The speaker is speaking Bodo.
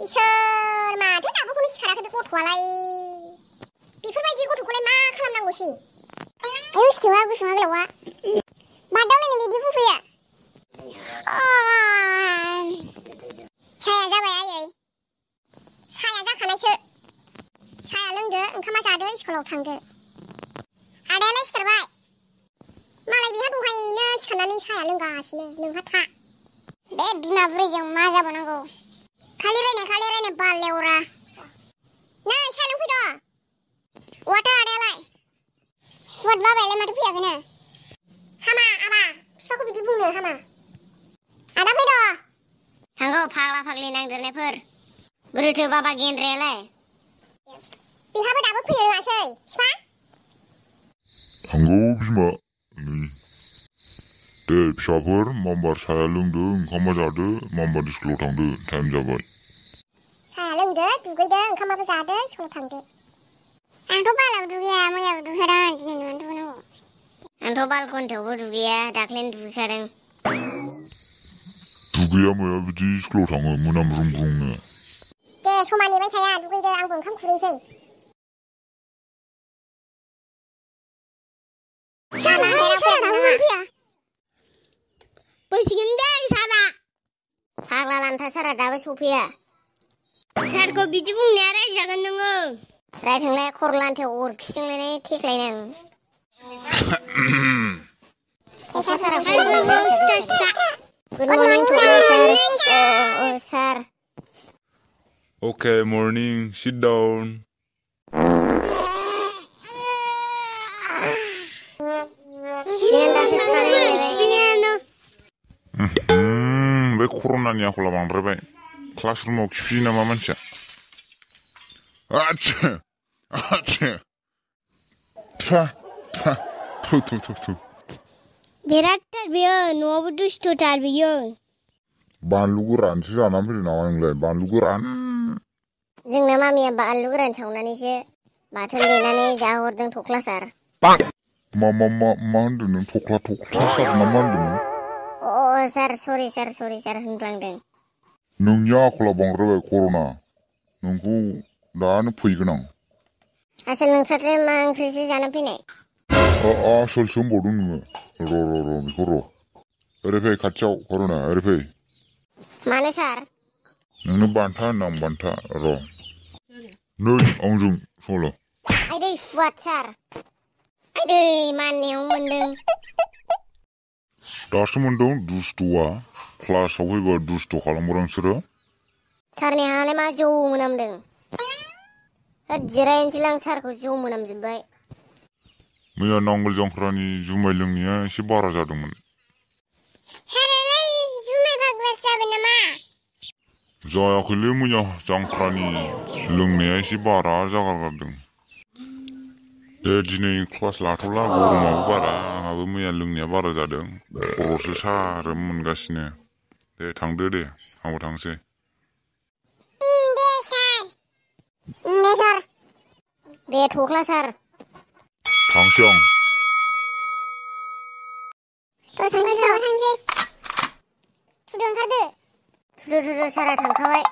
इसोर माथो दाबोखौनो सिखाराखै बे गथ'आलाय बेफोरबायदि गथ'खौलाय मा खालामनांगौसै आयौ सिथेवा गुसुङा गोलावा बादावलायनो बिदि फुफैया साया जाबाय आयै साया जाखानायसो साया लोंदो ओंखामा जादो स्कुलाव थांदो आदायालाय सिखारबाय मालाय बेहा दहायनो सिखारनानै साया लोंगासिनो नोंहा था बे बिमा बुरैजों मा जाबावनांगौ खालि रायनाय बालेवरा नै साया लोंफैद' अहाथो आदायालाय सुवाद बाबायालाय माथो फैयाखैनो हामा आबा बिफाखौ बिदि बुंनो हामा आदा फैद' थांगौ फाग्ला फाग्लि नांदेरनायफोर बोरोथो बाबा गेन्द्रायालाय बेहाबो दाबो फैनो रोङासै बिफा थांगौ बिमा नै दे फिसाफोर मामबार साया लोंदो ओंखामा जादो मामबार स्कुलाव थांदो टाइम जाबाय साया लोंदो दुगैदो ओंखामाबो जादो स्कुलाव थांदो आंथ' बालाव दुगैया मैयाबो दुगैखादों दिनै न'आवनो दुगैनांगौ आंथ' बालकनियावबो दुगैया दाख्लैनो दुगैखादों दुगैया माया बिदि स्कुलाव थाङो मोनामब्रुं दे समा नेबाय थाया दुगैदो आंबो ओंखाम खुरैसै फैसिगोन दे सारा फाग्ला लान्था सारा दाबो सफैया सारखौ बिदि बुंनाया रायजागोन नोङो रायथोंलाय खर' लान्थायाव अरखिजोंलायनाय थेख्लायनां Good morning to all, sir. Sir. Okay, morning. Sit down. बे कर'नानि आखला बांद्रायबाय क्लासरुमाव खिफियो नामा मानसिया बिरादथार बियो न'आवबो दुस्थ'थार बियो बानलु गोरानसो जानानै फैदों नामा नोंलाय बानलु गोरान जोंना मामिया बानलु गोरान सावनानैसो बाथोन देनानै जाहरदों थख्ला सार मा होनदों नों थख्ला सार ना मा होनदों नों सार सरि सार होनफ्लांदों नोंनि आखला बांद्रायबाय कर'ना नोंखौ दानो फैगोन आं आसोल नोंस्राथो मा ओंख्रिसो जाना फैनाय आसोलसो होनबावदों नोङो र' बेखौ ओरै फै खाथियाव कर'ना ओरै फै मानो सार नोंनो बान्था होनदां बान्था र' नै आंजों सल' आइदै सुवाद सार आइदै माननायाव मोन्दों दासो मोन्दों दुस्थ'आ क्लासाव फैबा दुस्थ' खालामग्रा नोंसोरो सारनि हालाय मा जौ मोनामदों जिरायनोसैलां सारखौ जौ मोनामजोब्बाय मैया नांगोल जांख्रानि जुमाय लोंनाया एसे बारा जादोंमोन सारालाय जुमाय फाग्लासो जाबाय नामा जायाखैलै मैया जांख्रानि लोंनाया एसे बारा जागारगारदों दे दिनै क्लास लाथ'ला गरमाबो बारा आंहाबो मैया लोंनाया बारा जादों खर'सो सारोम मोनगासिनो दे थांदो दे आंबो थांसै दे सार दे थख्ला सार थांसै आं थांसै थुदो ओंखारदो थुदो सारा थांखाबाय